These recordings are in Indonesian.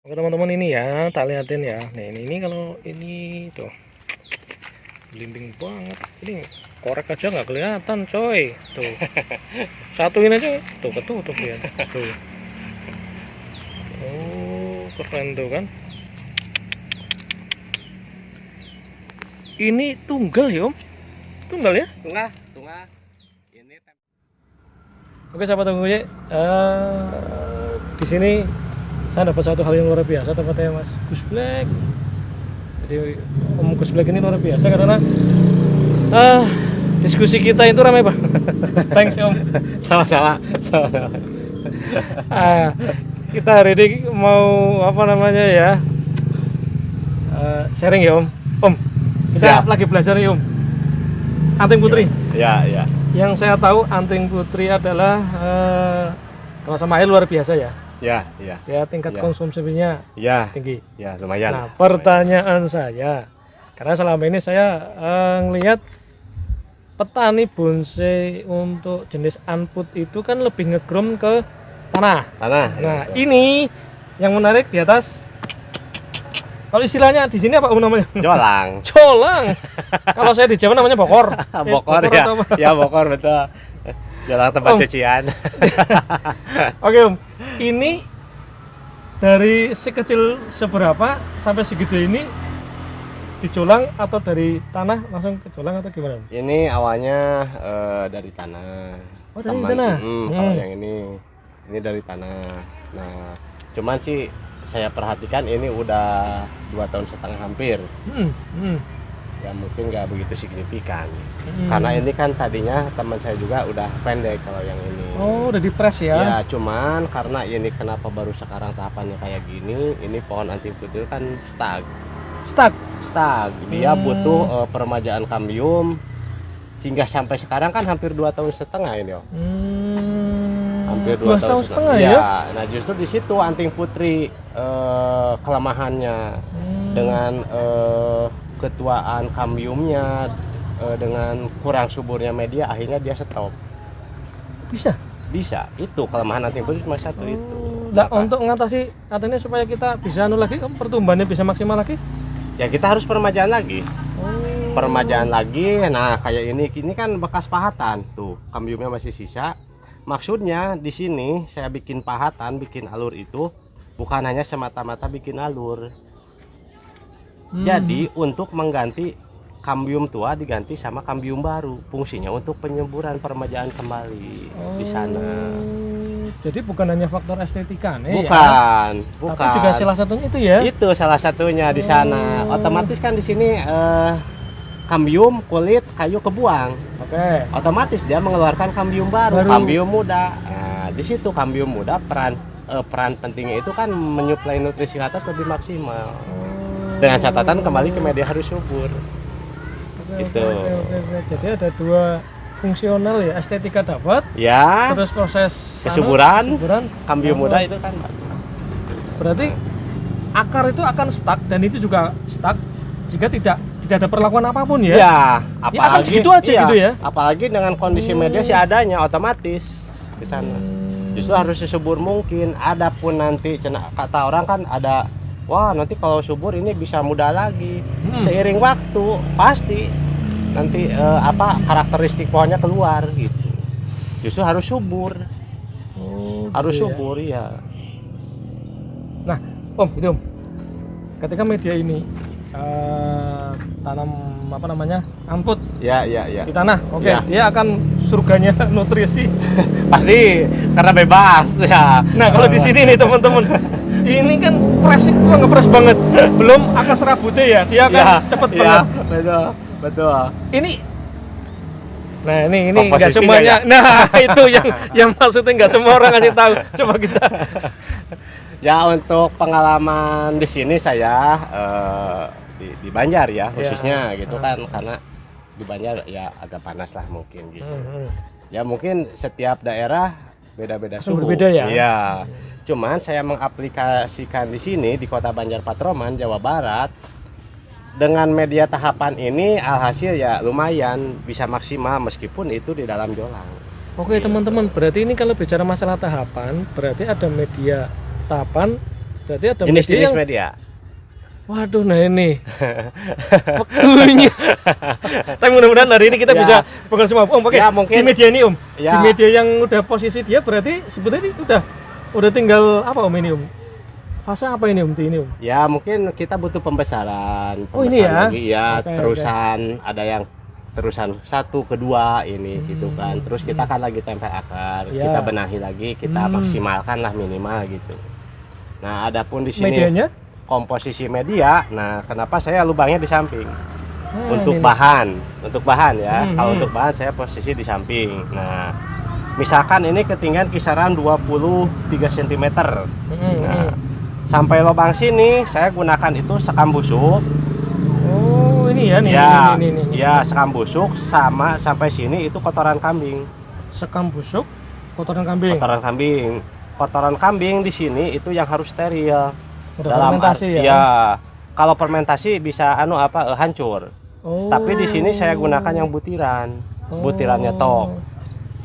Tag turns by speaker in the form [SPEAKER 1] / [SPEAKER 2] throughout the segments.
[SPEAKER 1] Oke teman-teman, ini ya tak liatin ya. Nih ini kalau ini tuh belimbing banget, ini korek aja nggak kelihatan coy. Tuh satuin aja tuh ketutup ya tuh. Oh keren tuh kan. Ini tunggal ya om, tunggal ya.
[SPEAKER 2] Tunggal ini.
[SPEAKER 1] Oke sahabat tunggu ya, di sini saya dapat satu hal yang luar biasa tempatnya Mas Gus Black. Jadi Om Gus Black ini luar biasa karena diskusi kita itu ramai banget. Thanks Om.
[SPEAKER 2] Sama-sama.
[SPEAKER 1] Kita hari ini mau apa namanya ya, sharing ya Om. Om, kita
[SPEAKER 2] Siap.
[SPEAKER 1] lagi belajar ya Om, anting putri.
[SPEAKER 2] Ya, ya.
[SPEAKER 1] Yang saya tahu anting putri adalah kalau sama air luar biasa ya.
[SPEAKER 2] Ya, ya.
[SPEAKER 1] Ya tingkat
[SPEAKER 2] Ya.
[SPEAKER 1] konsumsinya
[SPEAKER 2] Ya,
[SPEAKER 1] tinggi.
[SPEAKER 2] ya lumayan.
[SPEAKER 1] Nah pertanyaan saya, karena selama ini saya ngelihat petani bonsai untuk jenis unput itu kan lebih ngegrom ke tanah.
[SPEAKER 2] Tanah.
[SPEAKER 1] Nah ini yang menarik di atas, kalau istilahnya di sini apa Om namanya?
[SPEAKER 2] Jolang.
[SPEAKER 1] Colang. Kalau saya di Jawa namanya bokor.
[SPEAKER 2] Bokor ya.
[SPEAKER 1] atau apa?
[SPEAKER 2] Ya, bokor betul. Jolang tempat
[SPEAKER 1] Om.
[SPEAKER 2] cucian.
[SPEAKER 1] Oke Om, ini dari sekecil seberapa sampai segitu ini dicolang atau dari tanah langsung ke colang atau gimana?
[SPEAKER 2] Ini awalnya dari tanah.
[SPEAKER 1] Oh, dari tanah.
[SPEAKER 2] Kalau yang ini dari tanah. Nah, cuman sih saya perhatikan ini udah 2,5 tahun hampir. Ya mungkin nggak begitu signifikan. Karena ini kan tadinya teman saya juga udah pendek kalau yang ini.
[SPEAKER 1] Oh, udah dipres ya?
[SPEAKER 2] Ya cuman karena ini kenapa baru sekarang tahapannya kayak gini, ini pohon anting putih kan stuck. Dia butuh peremajaan kambium hingga sampai sekarang kan hampir 2,5 tahun ini Om. Hampir
[SPEAKER 1] 2,5 tahun
[SPEAKER 2] ya.
[SPEAKER 1] ya?
[SPEAKER 2] Nah justru di situ anting putri kelemahannya dengan ketuaan kambiumnya, dengan kurang suburnya media, akhirnya dia stop. Bisa itu kelemahan anting putri cuma satu itu.
[SPEAKER 1] Nah, untuk mengatasi katanya supaya kita bisa lagi pertumbuhannya bisa maksimal lagi,
[SPEAKER 2] Ya kita harus peremajaan lagi. Peremajaan lagi. Nah kayak ini kan bekas pahatan tuh, kambiumnya masih sisa. Maksudnya di sini saya bikin pahatan, bikin alur itu bukan hanya semata-mata bikin alur. Jadi untuk mengganti kambium tua diganti sama kambium baru. Fungsinya untuk penyuburan, peremajaan kembali di sana.
[SPEAKER 1] Jadi bukan hanya faktor estetika nih
[SPEAKER 2] Bukan,
[SPEAKER 1] ya.
[SPEAKER 2] bukan.
[SPEAKER 1] Tapi juga salah satunya itu ya.
[SPEAKER 2] Itu salah satunya di sana. Otomatis kan di sini kambium, kulit, kayu kebuang.
[SPEAKER 1] Oke.
[SPEAKER 2] Otomatis dia mengeluarkan kambium baru. Kambium muda. Nah, di situ kambium muda peran pentingnya itu kan menyuplai nutrisi ke atas lebih maksimal. Dengan catatan kembali ke media harus subur. Gitu.
[SPEAKER 1] Oke. Jadi ada dua fungsional ya, estetika dapat,
[SPEAKER 2] Ya,
[SPEAKER 1] terus proses
[SPEAKER 2] kesuburan,
[SPEAKER 1] Oh.
[SPEAKER 2] kambium muda itu kan.
[SPEAKER 1] Berarti akar itu akan stuck dan itu juga stuck jika tidak ada perlakuan apapun ya.
[SPEAKER 2] Ya,
[SPEAKER 1] akan
[SPEAKER 2] apalagi
[SPEAKER 1] segitu aja gitu ya.
[SPEAKER 2] Apalagi dengan kondisi media seadanya otomatis di sana. Justru harus sesubur mungkin. Adapun nanti kata orang kan ada, wah nanti kalau subur ini bisa muda lagi. Seiring waktu pasti nanti karakteristik pohonnya keluar gitu. Justru harus subur. Harus
[SPEAKER 1] gitu ya.
[SPEAKER 2] subur ya.
[SPEAKER 1] Nah, Om, itu Om. Ketika media ini tanam apa namanya? Amput
[SPEAKER 2] Ya.
[SPEAKER 1] di tanah. Oke,
[SPEAKER 2] Ya.
[SPEAKER 1] dia akan surganya nutrisi.
[SPEAKER 2] Pasti karena bebas ya.
[SPEAKER 1] Nah, kalau di sini nih teman-teman, ini kan press itu ngepres banget. Belum akar serabutnya ya, dia akan cepet banget.
[SPEAKER 2] Betul.
[SPEAKER 1] Ini nah ini nggak
[SPEAKER 2] Komposisinya
[SPEAKER 1] semuanya.
[SPEAKER 2] ya?
[SPEAKER 1] Nah, itu yang maksudnya nggak semua orang ngasih tahu. Coba kita.
[SPEAKER 2] Ya untuk pengalaman di sini saya di Banjar ya khususnya gitu kan, karena di Banjar ya agak panas lah mungkin gitu. Ya mungkin setiap daerah beda-beda suhu.
[SPEAKER 1] Berbeda ya.
[SPEAKER 2] Iya. Cuman saya mengaplikasikan di sini di Kota Banjar Patroman, Jawa Barat. Dengan media tahapan ini alhasil ya lumayan bisa maksimal meskipun itu di dalam jolang.
[SPEAKER 1] Oke teman-teman, berarti ini kalau bicara masalah tahapan, berarti ada media tahapan Berarti ada
[SPEAKER 2] jenis-jenis
[SPEAKER 1] yang...
[SPEAKER 2] media.
[SPEAKER 1] Waduh, nah ini waktunya. Tapi mudah-mudahan hari ini kita
[SPEAKER 2] Ya.
[SPEAKER 1] bisa pegang semua Om. Oke,
[SPEAKER 2] Ya, mungkin.
[SPEAKER 1] di media ini Om, di
[SPEAKER 2] Ya.
[SPEAKER 1] media yang udah posisi dia berarti sebetulnya ini udah tinggal apa Om ini Om? Fase apa ini Om? Di ini Om?
[SPEAKER 2] Ya mungkin kita butuh pembesaran.
[SPEAKER 1] Oh, ini ya?
[SPEAKER 2] Lagi, ya
[SPEAKER 1] Oke,
[SPEAKER 2] terusan ada yang terusan 1, kedua ini gitu kan. Terus kita kan lagi tempel akar,
[SPEAKER 1] Ya.
[SPEAKER 2] kita benahi lagi, kita maksimalkan lah minimal gitu. Nah, adapun di sini
[SPEAKER 1] Medianya?
[SPEAKER 2] komposisi media. Nah, kenapa saya lubangnya di samping? Untuk
[SPEAKER 1] ini.
[SPEAKER 2] bahan ya. Kalau
[SPEAKER 1] Hmm.
[SPEAKER 2] untuk bahan saya posisi di samping. Nah, misalkan ini ketinggian kisaran 23 cm. Nah, sampai lubang sini saya gunakan itu sekam busuk.
[SPEAKER 1] Oh, ini ya nih.
[SPEAKER 2] Ya,
[SPEAKER 1] Ini.
[SPEAKER 2] ya sekam busuk sama sampai sini itu kotoran kambing.
[SPEAKER 1] Sekam busuk, kotoran kambing.
[SPEAKER 2] Kotoran kambing. Kotoran kambing di sini itu yang harus steril.
[SPEAKER 1] Udah fermentasi ya?
[SPEAKER 2] Ya, kalau fermentasi bisa hancur.
[SPEAKER 1] Oh.
[SPEAKER 2] Tapi di sini saya gunakan yang butiran.
[SPEAKER 1] Oh.
[SPEAKER 2] Butirannya tok.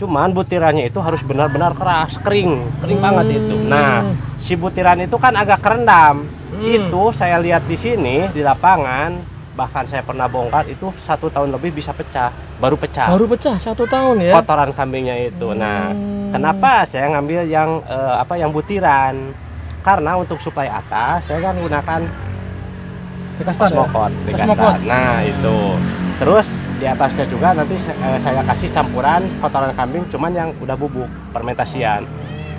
[SPEAKER 2] Cuman butirannya itu harus benar-benar keras, kering banget itu. Nah, si butiran itu kan agak kerendam. Itu saya lihat di sini di lapangan, bahkan saya pernah bongkar itu 1 tahun lebih bisa pecah, baru pecah.
[SPEAKER 1] Baru pecah 1 tahun ya?
[SPEAKER 2] Kotoran kambingnya itu. Nah, kenapa saya ngambil yang yang butiran? Karena untuk suplai atas saya kan gunakan
[SPEAKER 1] Dekastar ya?
[SPEAKER 2] Osmokot,
[SPEAKER 1] Osmokot.
[SPEAKER 2] Nah, itu. Terus di atasnya juga nanti saya kasih campuran kotoran kambing cuman yang udah bubuk fermentasian.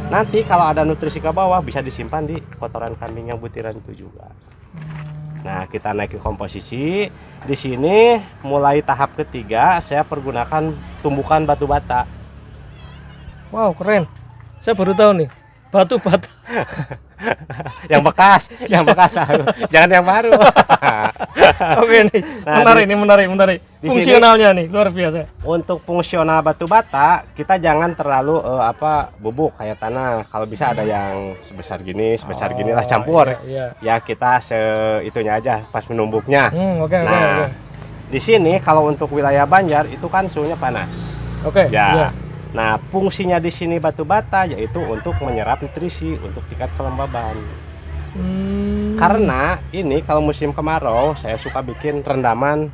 [SPEAKER 2] Nanti kalau ada nutrisi ke bawah bisa disimpan di kotoran kambing yang butiran itu juga. Nah, kita naik ke komposisi. Di sini mulai tahap ketiga saya pergunakan tumbukan batu bata.
[SPEAKER 1] Wow, keren. Saya baru tahu nih. Batu bata.
[SPEAKER 2] Yang bekas lah. Jangan yang baru.
[SPEAKER 1] Oke nih.
[SPEAKER 2] Nah,
[SPEAKER 1] menarik.
[SPEAKER 2] di
[SPEAKER 1] Fungsionalnya nih luar biasa.
[SPEAKER 2] Untuk fungsional batu bata, kita jangan terlalu bubuk kayak tanah. Kalau bisa ada yang sebesar gini lah campur.
[SPEAKER 1] Iya.
[SPEAKER 2] Ya kita itunya aja pas menumbuknya.
[SPEAKER 1] Oke.
[SPEAKER 2] Nah, di sini kalau untuk wilayah Banjar itu kan suhunya panas.
[SPEAKER 1] Oke.
[SPEAKER 2] Ya.
[SPEAKER 1] Iya.
[SPEAKER 2] Nah, fungsinya di sini batu bata yaitu untuk menyerap nutrisi untuk tingkat kelembaban. Karena ini kalau musim kemarau saya suka bikin rendaman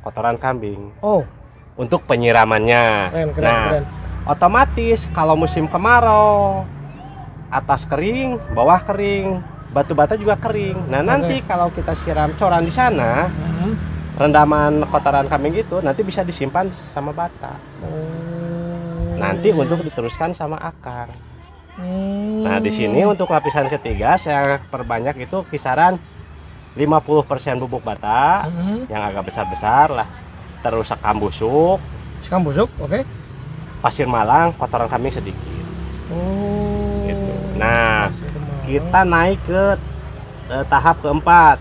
[SPEAKER 2] kotoran kambing.
[SPEAKER 1] Oh,
[SPEAKER 2] Untuk penyiramannya.
[SPEAKER 1] keren.
[SPEAKER 2] Otomatis kalau musim kemarau atas kering, bawah kering, batu bata juga kering. Nah, nanti kalau kita siram coran di sana, rendaman kotoran kambing itu nanti bisa disimpan sama bata. Nanti untuk diteruskan sama akar. Nah, di sini untuk lapisan ketiga saya perbanyak itu kisaran 50% bubuk bata yang agak besar-besar lah. Terus sekam busuk,
[SPEAKER 1] Oke.
[SPEAKER 2] pasir malang, kotoran kambing sedikit. Gitu. Nah, kita naik ke tahap keempat.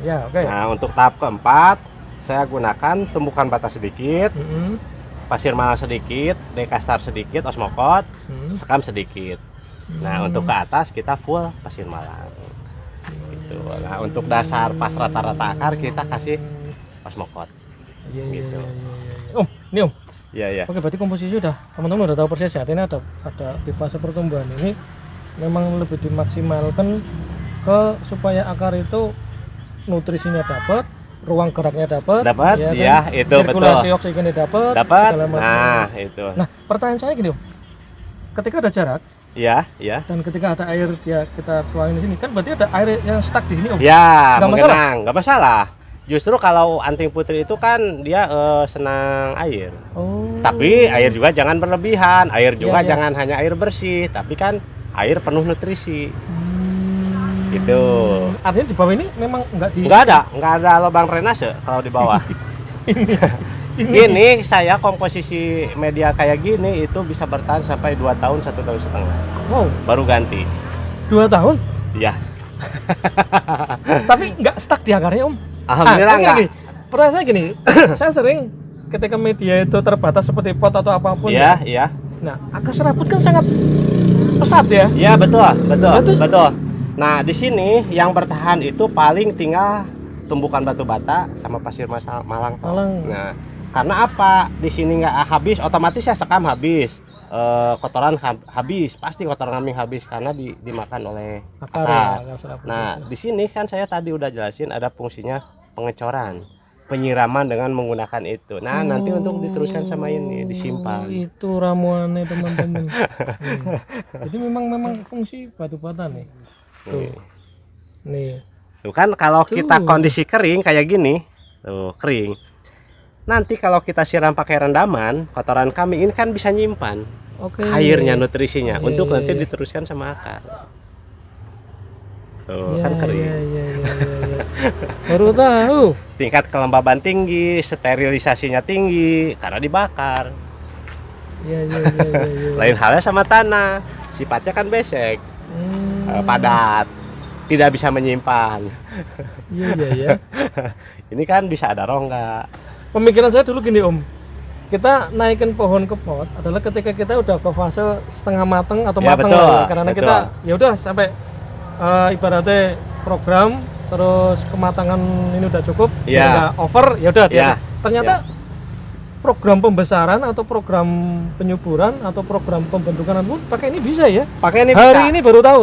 [SPEAKER 1] Ya, oke.
[SPEAKER 2] Nah, untuk tahap keempat saya gunakan tumbukan bata sedikit, pasir malang sedikit, dekastar sedikit, osmokot, sekam sedikit. Nah, untuk ke atas kita full pasir malang. Gitu. Nah, untuk dasar pas rata-rata akar kita kasih osmokot. Gitu.
[SPEAKER 1] Om, ini Om.
[SPEAKER 2] Iya.
[SPEAKER 1] Oke, berarti komposisi udah teman-teman udah tahu persis ya. Ini ada di fase pertumbuhan ini memang lebih dimaksimalkan supaya akar itu nutrisinya dapat, ruang geraknya dapat,
[SPEAKER 2] ya, itu
[SPEAKER 1] sirkulasi
[SPEAKER 2] betul.
[SPEAKER 1] oksigennya dapat.
[SPEAKER 2] Nah, itu.
[SPEAKER 1] Nah, pertanyaan saya gini Om. Ketika ada jarak
[SPEAKER 2] Ya.
[SPEAKER 1] dan ketika ada air kita tuangin di sini, kan berarti ada air yang stuck di sini Om.
[SPEAKER 2] Ya,
[SPEAKER 1] Nggak
[SPEAKER 2] mengenang, nggak masalah. Justru kalau anting putri itu kan dia senang air.
[SPEAKER 1] Oh.
[SPEAKER 2] Tapi air juga jangan berlebihan. Air juga
[SPEAKER 1] Iya.
[SPEAKER 2] jangan hanya air bersih, tapi kan air penuh nutrisi. Gitu.
[SPEAKER 1] Artinya di bawah ini memang
[SPEAKER 2] Nggak ada lubang drainase kalau di bawah. Ini saya komposisi media kayak gini itu bisa bertahan sampai 2 tahun, 1,5 tahun.
[SPEAKER 1] Wow,
[SPEAKER 2] Baru ganti.
[SPEAKER 1] 2 tahun.
[SPEAKER 2] Ya.
[SPEAKER 1] Tapi nggak stuck di akarnya Om.
[SPEAKER 2] Alhamdulillah enggak.
[SPEAKER 1] Pertanyaan saya gini, saya sering ketika media itu terbatas seperti pot atau apapun.
[SPEAKER 2] Iya.
[SPEAKER 1] Nah, akar serabut kan sangat pesat ya.
[SPEAKER 2] Iya, betul.
[SPEAKER 1] Terus?
[SPEAKER 2] Betul. Nah, di sini yang bertahan itu paling tinggal tumbukan batu bata sama pasir malang.
[SPEAKER 1] Malang.
[SPEAKER 2] Nah, karena apa? Di sini nggak habis, otomatis ya sekam habis. kotoran habis, pasti kotoran kambing habis karena dimakan oleh
[SPEAKER 1] Akar
[SPEAKER 2] akar.
[SPEAKER 1] ya, akar serabut
[SPEAKER 2] Nah,
[SPEAKER 1] itu.
[SPEAKER 2] di sini kan saya tadi udah jelasin ada fungsinya pengecoran, penyiraman dengan menggunakan itu. Nah, nanti untuk diteruskan sama ini disimpan.
[SPEAKER 1] Itu ramuannya teman-teman. Jadi memang fungsi batu bata nih. Tuh. Nih.
[SPEAKER 2] Tuh kan kalau
[SPEAKER 1] Tuh.
[SPEAKER 2] kita kondisi kering kayak gini, tuh kering. Nanti kalau kita siram pakai rendaman, kotoran kambing ini kan bisa nyimpan
[SPEAKER 1] Oke.
[SPEAKER 2] airnya, nutrisinya
[SPEAKER 1] Iya,
[SPEAKER 2] untuk
[SPEAKER 1] iya,
[SPEAKER 2] nanti
[SPEAKER 1] iya.
[SPEAKER 2] diteruskan sama akar. Tuh
[SPEAKER 1] Iya,
[SPEAKER 2] kan kering.
[SPEAKER 1] iya. Baru tahu.
[SPEAKER 2] Tingkat kelembaban tinggi, sterilisasinya tinggi karena dibakar.
[SPEAKER 1] Iya.
[SPEAKER 2] Lain halnya sama tanah, sifatnya kan besek, padat, tidak bisa menyimpan.
[SPEAKER 1] Iya.
[SPEAKER 2] Ini kan bisa ada rongga.
[SPEAKER 1] Pemikiran saya dulu gini Om, kita naikin pohon ke pot adalah ketika kita udah ke fase setengah mateng atau
[SPEAKER 2] Ya,
[SPEAKER 1] mateng
[SPEAKER 2] betul,
[SPEAKER 1] lah ya. Karena
[SPEAKER 2] betul.
[SPEAKER 1] kita ya udah sampai ibaratnya program terus kematangan ini udah cukup,
[SPEAKER 2] Ya.
[SPEAKER 1] udah over ya udah.
[SPEAKER 2] Ya.
[SPEAKER 1] Ternyata program pembesaran atau program penyuburan atau program pembentukan pun pakai ini bisa ya.
[SPEAKER 2] Pakai ini
[SPEAKER 1] Hari
[SPEAKER 2] bisa.
[SPEAKER 1] ini baru tahu.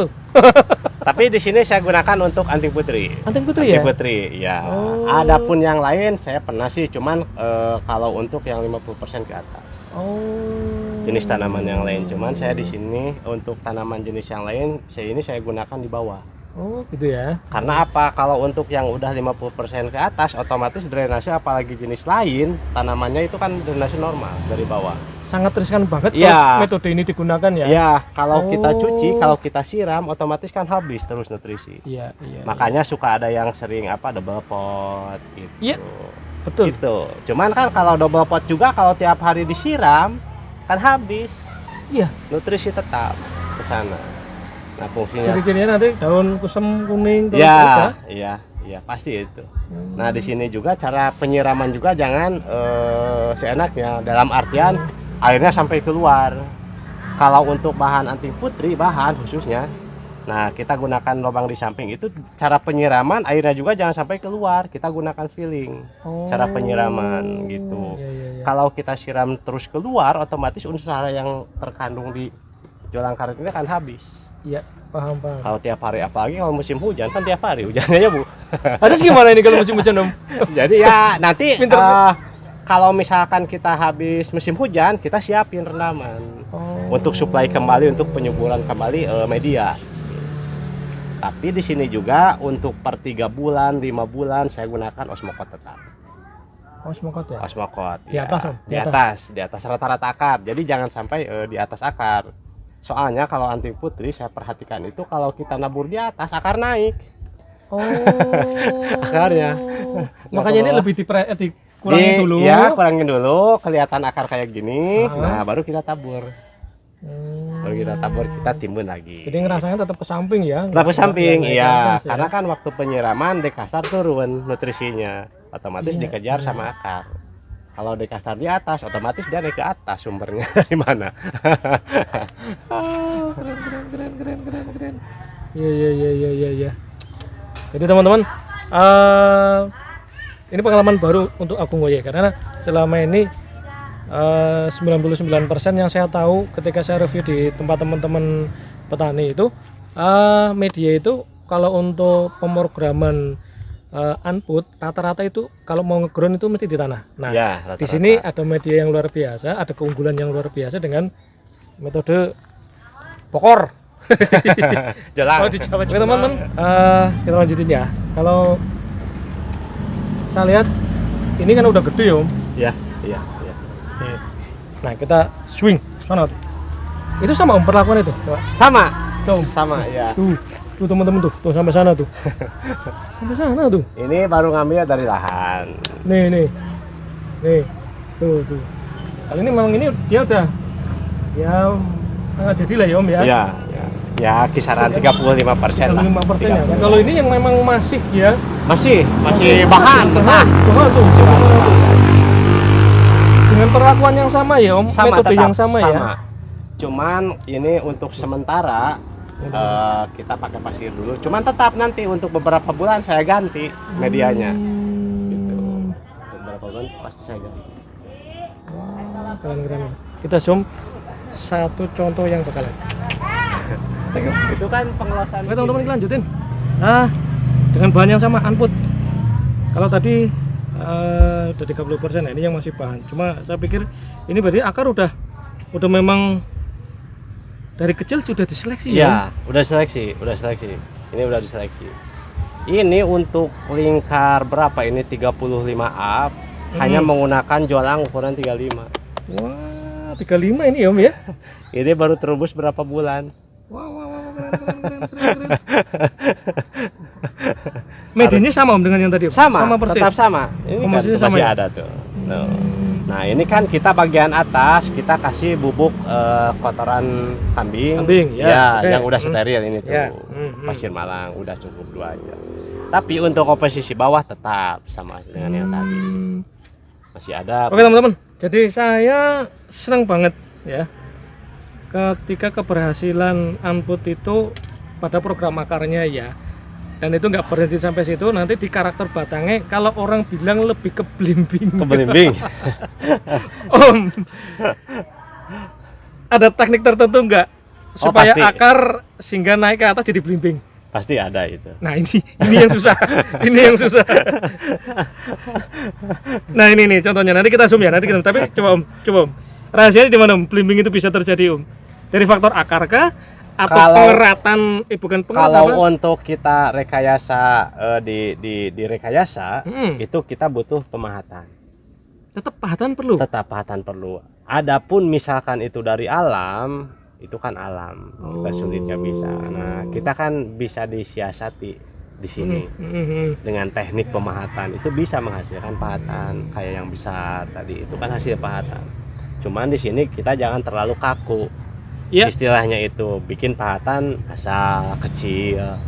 [SPEAKER 2] Tapi di sini saya gunakan untuk anting putri.
[SPEAKER 1] Anting putri ya.
[SPEAKER 2] Anting putri, ya.
[SPEAKER 1] Oh.
[SPEAKER 2] Adapun yang lain saya pernah sih, cuman kalau untuk yang 50% ke atas.
[SPEAKER 1] Oh.
[SPEAKER 2] Jenis tanaman yang lain, cuman saya di sini untuk tanaman jenis yang lain, saya gunakan di bawah.
[SPEAKER 1] Oh, gitu ya.
[SPEAKER 2] Karena apa? Kalau untuk yang udah 50% ke atas, otomatis drainase apalagi jenis lain, tanamannya itu kan drainase normal dari bawah.
[SPEAKER 1] Sangat riskan banget
[SPEAKER 2] Iya.
[SPEAKER 1] kalau metode ini digunakan ya.
[SPEAKER 2] Ya, kalau kita
[SPEAKER 1] Oh.
[SPEAKER 2] cuci, kalau kita siram, otomatis kan habis terus nutrisi.
[SPEAKER 1] Iya.
[SPEAKER 2] Makanya suka ada yang sering double pot gitu.
[SPEAKER 1] Iya. Betul.
[SPEAKER 2] Gitu. Cuman kan kalau double pot juga kalau tiap hari disiram kan habis.
[SPEAKER 1] Iya.
[SPEAKER 2] Nutrisi tetap ke sana. Nah, fungsinya
[SPEAKER 1] Ciri-cirinya nanti daun kusem kuning terus
[SPEAKER 2] ya, iya, pasti itu. Nah, di sini juga cara penyiraman juga jangan seenaknya, dalam artian airnya sampai keluar. Kalau untuk bahan anting putri, bahan khususnya, nah kita gunakan lubang di samping itu, cara penyiraman airnya juga jangan sampai keluar, kita gunakan filling, cara penyiraman gitu.
[SPEAKER 1] Iya.
[SPEAKER 2] Kalau kita siram terus keluar, otomatis unsur hara yang terkandung di jualan karet ini akan habis.
[SPEAKER 1] Iya, paham.
[SPEAKER 2] Kalau tiap hari, apalagi kalau musim hujan kan tiap hari hujannya ya Bu.
[SPEAKER 1] Harus gimana ini kalau musim hujan Om?
[SPEAKER 2] Jadi ya nanti
[SPEAKER 1] Pinter.
[SPEAKER 2] kalau misalkan kita habis musim hujan, kita siapin rendaman untuk suplai kembali, untuk penyuburan kembali media. Tapi di sini juga untuk per 3 bulan, 5 bulan saya gunakan osmokot tetap.
[SPEAKER 1] Osmokot ya?
[SPEAKER 2] Osmokot.
[SPEAKER 1] Di atas, Om?
[SPEAKER 2] Di atas rata-rata akar. Jadi jangan sampai di atas akar. Soalnya kalau anting putri saya perhatikan itu kalau kita nabur di atas akar naik.
[SPEAKER 1] Oh.
[SPEAKER 2] Akarnya.
[SPEAKER 1] Makanya ini lebih dikurangin dulu.
[SPEAKER 2] Ya, kurangin dulu, kelihatan akar kayak gini. Nah, baru kita tabur. Baru kita tabur, kita timbun lagi.
[SPEAKER 1] Jadi ngerasanya tetap ke samping ya?
[SPEAKER 2] Tetap ke samping,
[SPEAKER 1] Nggak
[SPEAKER 2] iya.
[SPEAKER 1] ke atas ya?
[SPEAKER 2] Karena kan waktu penyiraman dekastar turun nutrisinya, otomatis dikejar sama akar. Kalau dekastar di atas, otomatis dia naik ke atas, sumbernya dari mana?
[SPEAKER 1] Keren. Iya. Jadi teman-teman, ini pengalaman baru untuk aku Ngoye, karena selama ini 99% yang saya tahu ketika saya review di tempat teman-teman petani itu, media itu kalau untuk pemrograman unput rata-rata itu kalau mau ngeground itu mesti di tanah. Nah,
[SPEAKER 2] Ya,
[SPEAKER 1] di
[SPEAKER 2] rata-rata.
[SPEAKER 1] sini ada media yang luar biasa, ada keunggulan yang luar biasa dengan metode pokor.
[SPEAKER 2] Jelang.
[SPEAKER 1] Oh, dijawab. Oke teman-teman, kita lanjutin ya. Kalau saya lihat ini kan udah gede ya Om.
[SPEAKER 2] Iya.
[SPEAKER 1] Nah kita swing sana tuh. Itu sama Om perlakuan itu. Coba.
[SPEAKER 2] Sama.
[SPEAKER 1] Coba.
[SPEAKER 2] Sama, ya.
[SPEAKER 1] Tuh teman-teman tuh sampai sana tuh. Sampai sana tuh.
[SPEAKER 2] Ini baru ngambil dari lahan.
[SPEAKER 1] Nih. Tuh. Kali ini memang ini dia udah ya nggak jadi lah ya Om ya.
[SPEAKER 2] Iya. Ya, kisaran 35% lah.
[SPEAKER 1] 35% ya. Nah, kalau ini yang memang masih ya.
[SPEAKER 2] Masih bahan tengah.
[SPEAKER 1] Bahan tuh. Dengan perlakuan yang sama ya Om, metode
[SPEAKER 2] tetap,
[SPEAKER 1] yang sama ya.
[SPEAKER 2] Cuman ini untuk sementara kita pakai pasir dulu. Cuman tetap nanti untuk beberapa bulan saya ganti medianya. Gitu. Beberapa bulan pasti saya ganti.
[SPEAKER 1] Wah, keren. Kita zoom satu contoh yang bakalan.
[SPEAKER 2] Itu kan pengelolaan.
[SPEAKER 1] Oke teman-teman, kita lanjutin. Nah, dengan bahan yang sama, unput. Kalau tadi udah 30%, nah ini yang masih bahan. Cuma saya pikir ini berarti akar udah memang dari kecil sudah diseleksi
[SPEAKER 2] ya? Udah seleksi. Ini udah diseleksi. Ini untuk lingkar berapa ini 35 up, hanya menggunakan jolang ukuran 35.
[SPEAKER 1] Wah, 35 ini Om ya.
[SPEAKER 2] Ini baru terubus berapa bulan.
[SPEAKER 1] Wah, keren. Medianya sama Om dengan yang tadi Om?
[SPEAKER 2] Sama
[SPEAKER 1] persis?
[SPEAKER 2] Tetap sama. Ini kan
[SPEAKER 1] masih
[SPEAKER 2] masih
[SPEAKER 1] ya?
[SPEAKER 2] ada tuh. Nah ini kan kita bagian atas kita kasih bubuk kotoran kambing
[SPEAKER 1] ya, okay.
[SPEAKER 2] Yang udah steril ini tuh
[SPEAKER 1] ya.
[SPEAKER 2] Pasir Malang, udah cukup 2 aja. Tapi untuk komposisi bawah tetap sama dengan yang tadi, masih ada.
[SPEAKER 1] Oke teman-teman, jadi saya senang banget ya ketika keberhasilan unput itu pada program akarnya ya. Dan itu nggak berhenti sampai situ, nanti di karakter batangnya kalau orang bilang lebih ke belimbing. Om, ada teknik tertentu nggak supaya
[SPEAKER 2] pasti.
[SPEAKER 1] akar sehingga naik ke atas jadi belimbing?
[SPEAKER 2] Pasti ada itu.
[SPEAKER 1] Nah ini yang susah, ini yang susah. Nah ini nih contohnya, nanti kita zoom ya, tapi coba Om, rahasianya di mana Om belimbing itu bisa terjadi Om? Dari faktor akar kah? Atau pengeratan, bukan pengeratan.
[SPEAKER 2] Kalau untuk kita rekayasa di rekayasa itu kita butuh pemahatan.
[SPEAKER 1] Tetap pahatan perlu.
[SPEAKER 2] Adapun misalkan itu dari alam, itu kan alam, kita sulit nggak bisa. Nah kita kan bisa disiasati di sini dengan teknik pemahatan, itu bisa menghasilkan pahatan kayak yang besar tadi, itu kan hasil pahatan. Cuman di sini kita jangan terlalu kaku. Ya. Istilahnya itu bikin pahatan asal kecil.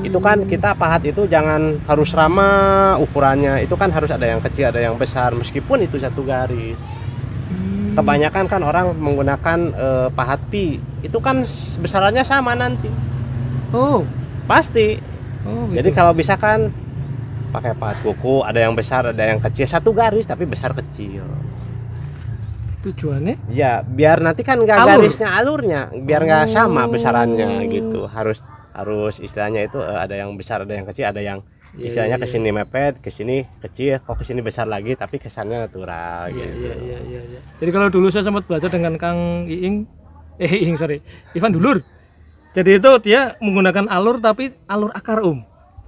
[SPEAKER 2] Itu kan kita pahat itu jangan harus sama ukurannya, itu kan harus ada yang kecil ada yang besar meskipun itu satu garis. Kebanyakan kan orang menggunakan pahat pi, itu kan besarannya sama nanti. Pasti. Gitu. Jadi kalau bisa kan pakai pahat kuku, ada yang besar ada yang kecil, satu garis tapi besar kecil.
[SPEAKER 1] Tujuannya?
[SPEAKER 2] Ya biar nanti kan nggak garisnya alurnya, biar nggak sama besarannya gitu. Harus istilahnya itu ada yang besar, ada yang kecil, ada yang istilahnya kesini mepet, kesini kecil, kok kesini besar lagi, tapi kesannya natural gitu.
[SPEAKER 1] Iya. Jadi kalau dulu saya sempat belajar dengan Kang Ivan Dulur. Jadi itu dia menggunakan alur tapi alur akar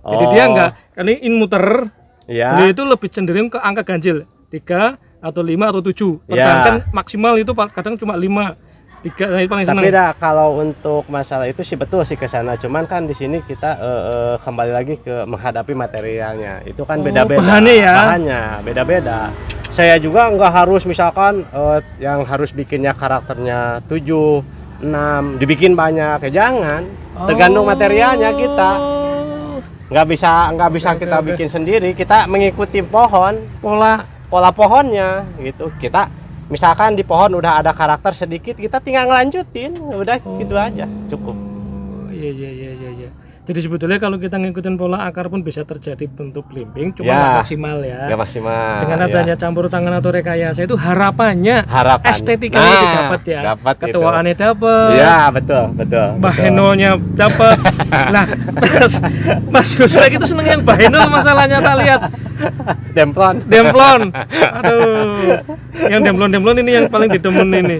[SPEAKER 1] Jadi dia nggak, kali in muter, beliau itu lebih cenderung ke angka ganjil 3 atau 5 atau 7. Pertahankan maksimal itu kadang cuma 5. 3 nah itu paling senang.
[SPEAKER 2] Tapi dah kalau untuk masalah itu sih betul sih ke sana. Cuman kan di sini kita kembali lagi ke menghadapi materialnya. Itu kan beda-beda. Bahannya beda-beda. Saya juga nggak harus misalkan yang harus bikinnya karakternya 7, 6 dibikin banyak ya jangan. Tergantung materialnya kita. Nggak bisa kita bikin sendiri. Kita mengikuti pohon, pola pohonnya gitu. Kita misalkan di pohon udah ada karakter sedikit, kita tinggal ngelanjutin, udah gitu aja cukup.
[SPEAKER 1] Iya. Jadi sebetulnya kalau kita ngikutin pola akar pun bisa terjadi bentuk belimbing, cuma nggak maksimal ya.
[SPEAKER 2] Nggak maksimal.
[SPEAKER 1] Dengan adanya campur tangan atau rekayasa itu harapannya estetikanya itu dapat ya. Ketuaannya dapat.
[SPEAKER 2] Iya betul.
[SPEAKER 1] Bahenolnya dapat. Nah, Mas Yusrek itu seneng yang bahenol masalahnya tak lihat. Demplon. Aduh. Yang demplon ini yang paling didemen ini.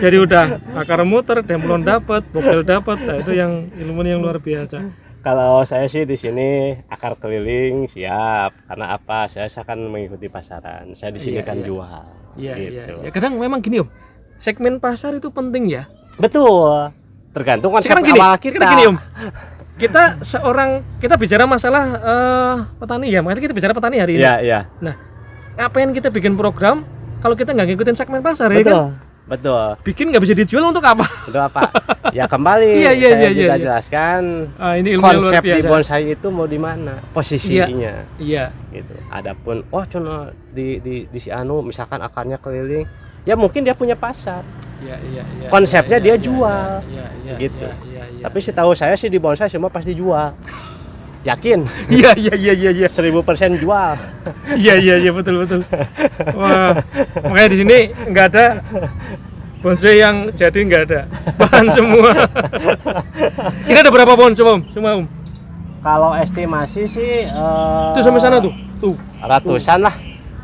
[SPEAKER 1] Jadi udah akar muter, demplon dapat, bobel dapat. Nah, itu yang ilmu yang luar biasa.
[SPEAKER 2] Kalau saya sih di sini akar keliling siap. Karena apa? Saya akan mengikuti pasaran. Saya di sini jual.
[SPEAKER 1] Iya. Kadang memang gini Om. Segmen pasar itu penting ya.
[SPEAKER 2] Betul. Tergantung konsep
[SPEAKER 1] awal kita. Gini Om. Kita bicara masalah petani ya, makanya kita bicara petani hari ini.
[SPEAKER 2] Iya.
[SPEAKER 1] Nah, ngapain kita bikin program kalau kita nggak ngikutin segmen pasar ya kan?
[SPEAKER 2] Betul.
[SPEAKER 1] Bikin nggak bisa dijual untuk apa?
[SPEAKER 2] Ya kembali saya jelaskan
[SPEAKER 1] ini
[SPEAKER 2] konsep di bonsai itu mau di mana posisinya.
[SPEAKER 1] Iya.
[SPEAKER 2] Gitu. Adapun cuma di si Anu misalkan akarnya keliling, ya mungkin dia punya pasar. Iya. Konsepnya dia jual. Gitu. Tapi setahu saya sih di bonsai semua pasti jual. Yakin?
[SPEAKER 1] Iya.
[SPEAKER 2] 1000% jual.
[SPEAKER 1] Iya betul. Wah, makanya di sini nggak ada Bonsai yang jadi nggak ada, bahan semua. Ini ada berapa pohon coba Om? Semua Om?
[SPEAKER 2] Kalau estimasi sih
[SPEAKER 1] Tuh sampai sana tuh, tuh
[SPEAKER 2] ratusan lah.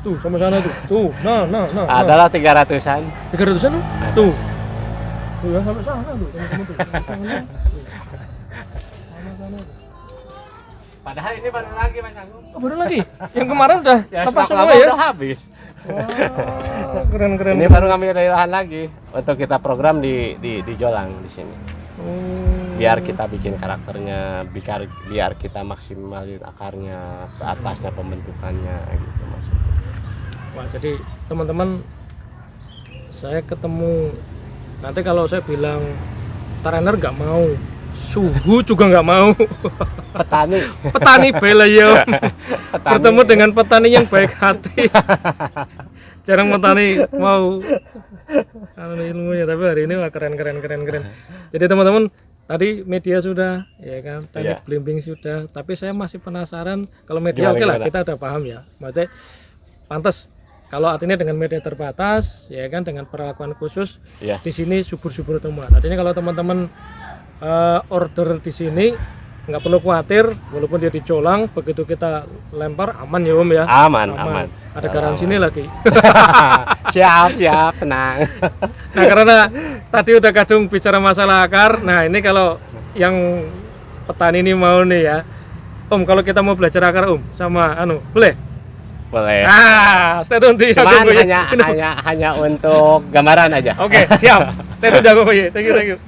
[SPEAKER 1] tuh sampai sana tuh, nah.
[SPEAKER 2] Adalah 300-an.
[SPEAKER 1] 300-an tuh, tuh ya sampai sana tuh, teman-teman tuh. Sana.
[SPEAKER 2] Padahal ini baru lagi Mas Agung.
[SPEAKER 1] Oh, baru lagi, yang kemarin udah
[SPEAKER 2] Ya,
[SPEAKER 1] apa
[SPEAKER 2] stok
[SPEAKER 1] semua
[SPEAKER 2] lama
[SPEAKER 1] ya?
[SPEAKER 2] udah habis.
[SPEAKER 1] Wah, keren.
[SPEAKER 2] Ini baru ngambil dari lahan lagi untuk kita program di Jolang di sini. Biar kita bikin karakternya, biar kita maksimalin akarnya, ke atasnya pembentukannya gitu Mas.
[SPEAKER 1] Wah, jadi teman-teman, saya ketemu nanti kalau saya bilang trainer nggak mau, suhu juga nggak mau. Petani bela ya, bertemu dengan petani yang baik hati. Jarang petani mau ilmunya, tapi hari ini wah keren. Jadi teman-teman, tadi media sudah, ya kan, teknik blimbing sudah, tapi saya masih penasaran kalau media. Oke lah, kita udah paham ya, maksudnya pantas. Kalau artinya dengan media terbatas, ya kan, dengan perlakuan khusus, di sini subur-subur semua. Artinya kalau teman-teman order di sini nggak perlu khawatir, walaupun dia dicolang, begitu kita lempar aman ya Om ya.
[SPEAKER 2] Aman.
[SPEAKER 1] Ada garansi ini lagi.
[SPEAKER 2] siap, tenang.
[SPEAKER 1] Nah, karena tadi udah kadung bicara masalah akar. Nah, ini kalau yang petani ini mau nih ya, Om, kalau kita mau belajar akar Om sama boleh?
[SPEAKER 2] Boleh.
[SPEAKER 1] Stay tune di
[SPEAKER 2] Cuman hanya untuk gambaran aja.
[SPEAKER 1] Oke, siap. Stay tune jago. Thank you.